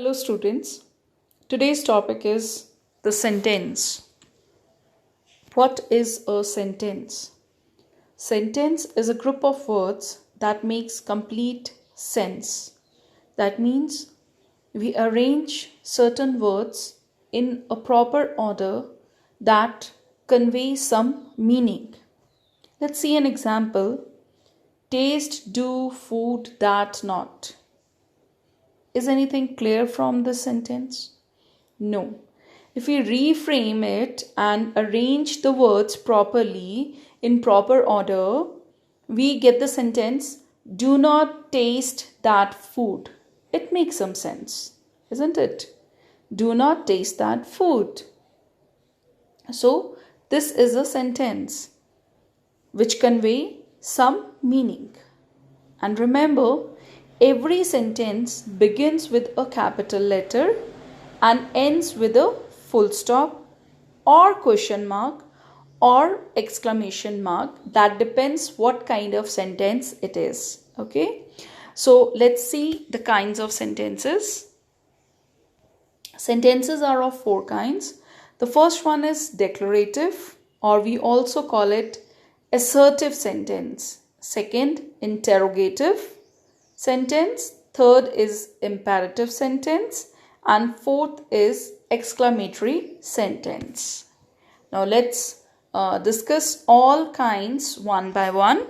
Hello students, today's topic is the sentence. What is a sentence? Sentence is a group of words that makes complete sense. That means we arrange certain words in a proper order that convey some meaning. Let's see an example. Taste, do, food, that, not. Is anything clear from this sentence? No. If we reframe it and arrange the words properly in proper order, we get the sentence, do not taste that food. It makes some sense, isn't it? Do not taste that food. So, this is a sentence which convey some meaning. And remember, every sentence begins with a capital letter and ends with a full stop or question mark or exclamation mark. That depends what kind of sentence it is. Okay. So let's see the kinds of sentences. Sentences are of four kinds. The first one is declarative, or we also call it assertive sentence. Second, interrogative sentence. Third is imperative sentence. And fourth is exclamatory sentence. Now let's discuss all kinds one by one.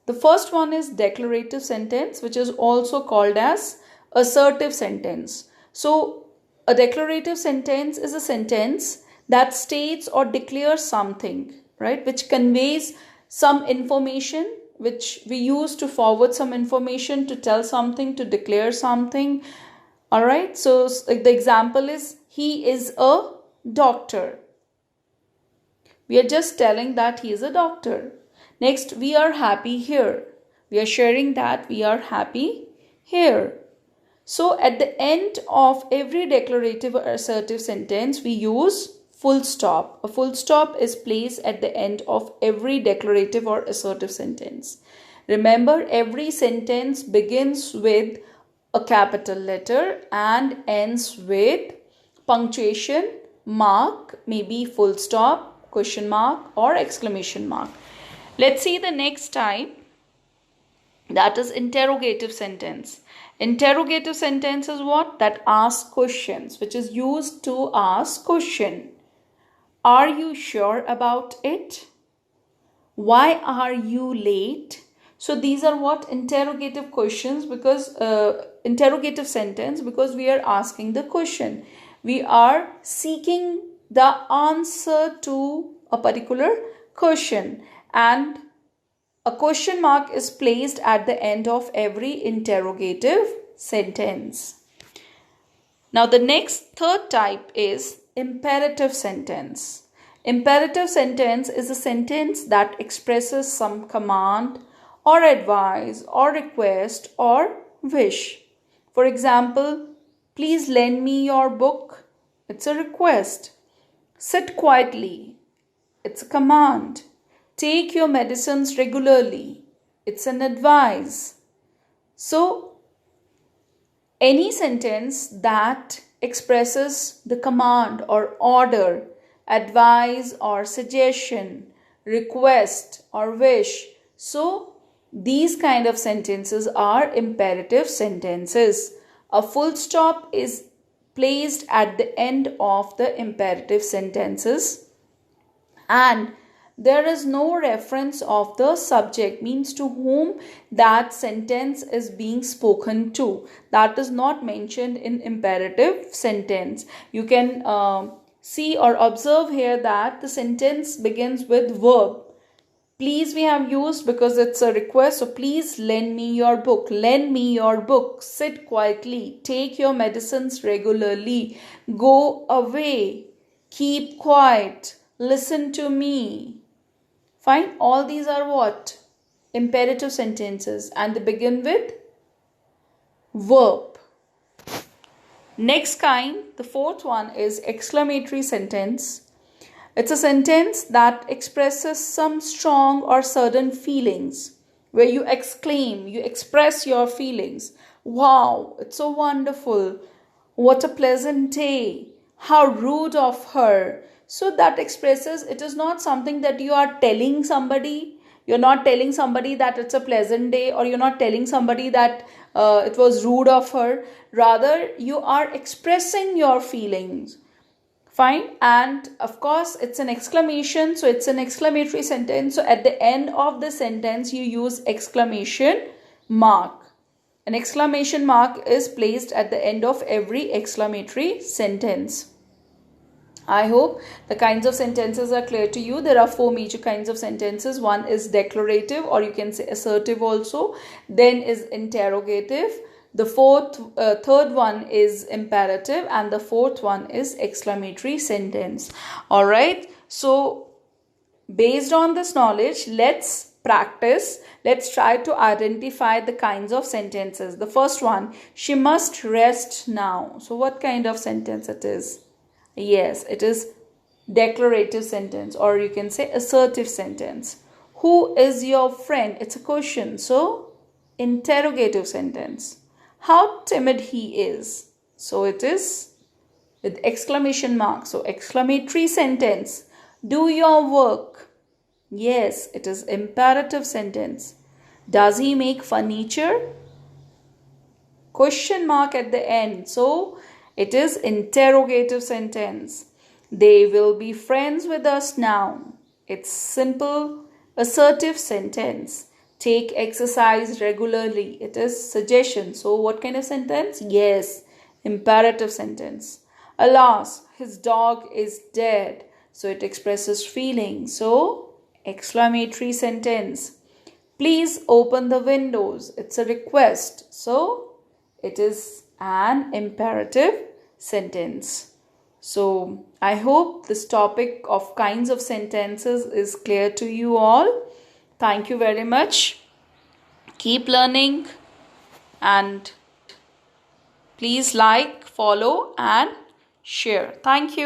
The first one is declarative sentence, which is also called as assertive sentence. So a declarative sentence is a sentence that states or declares something, right, which conveys some information, which we use to forward some information, to tell something, to declare something. Alright, so the example is, he is a doctor. We are just telling that he is a doctor. Next, we are happy here. We are sharing that we are happy here. So at the end of every declarative or assertive sentence, we use full stop. A full stop is placed at the end of every declarative or assertive sentence. Remember, every sentence begins with a capital letter and ends with punctuation mark, maybe full stop, question mark or exclamation mark. Let's see the next type, that is interrogative sentence. Interrogative sentence is what? That asks questions, which is used to ask question. Are you sure about it? Why are you late? So these are what? Interrogative questions, because interrogative sentence, because we are asking the question. We are seeking the answer to a particular question, and a question mark is placed at the end of every interrogative sentence. Now the next third type is imperative sentence. Imperative sentence is a sentence that expresses some command or advice or request or wish. For example, please lend me your book. It's a request. Sit quietly. It's a command. Take your medicines regularly. It's an advice. So, any sentence that expresses the command or order, advice or suggestion, request or wish. So, these kind of sentences are imperative sentences. A full stop is placed at the end of the imperative sentences, and there is no reference of the subject, means to whom that sentence is being spoken to. That is not mentioned in imperative sentence. You can see or observe here that the sentence begins with verb. Please we have used because it's a request. So please lend me your book. Lend me your book. Sit quietly. Take your medicines regularly. Go away. Keep quiet. Listen to me. Fine. All these are what? Imperative sentences, and they begin with verb. Next kind, the fourth one is exclamatory sentence. It's a sentence that expresses some strong or sudden feelings, where you exclaim, you express your feelings. Wow, it's so wonderful. What a pleasant day. How rude of her. So that expresses, it is not something that you are telling somebody. You're not telling somebody that it's a pleasant day, or you're not telling somebody that it was rude of her. Rather, you are expressing your feelings. Fine. And of course, it's an exclamation. So it's an exclamatory sentence. So at the end of the sentence, you use exclamation mark. An exclamation mark is placed at the end of every exclamatory sentence. I hope the kinds of sentences are clear to you. There are 4 major kinds of sentences. One is declarative, or you can say assertive also. Then is interrogative. The third one is imperative, and the fourth one is exclamatory sentence. All right. So based on this knowledge, let's practice. Let's try to identify the kinds of sentences. The first one, she must rest now. So what kind of sentence it is? Yes, it is declarative sentence, or you can say assertive sentence. Who is your friend? It's a question. So interrogative sentence. How timid he is. So it is with exclamation mark. So exclamatory sentence. Do your work. Yes, it is imperative sentence. Does he make furniture? Question mark at the end. So it is interrogative sentence. They will be friends with us now. It's simple assertive sentence. Take exercise regularly. It is suggestion. So what kind of sentence? Yes, imperative sentence. Alas, his dog is dead. So it expresses feeling. So exclamatory sentence. Please open the windows. It's a request. So it is an imperative sentence. So I hope this topic of kinds of sentences is clear to you all. Thank you very much. Keep learning, and please like, follow and share. Thank you.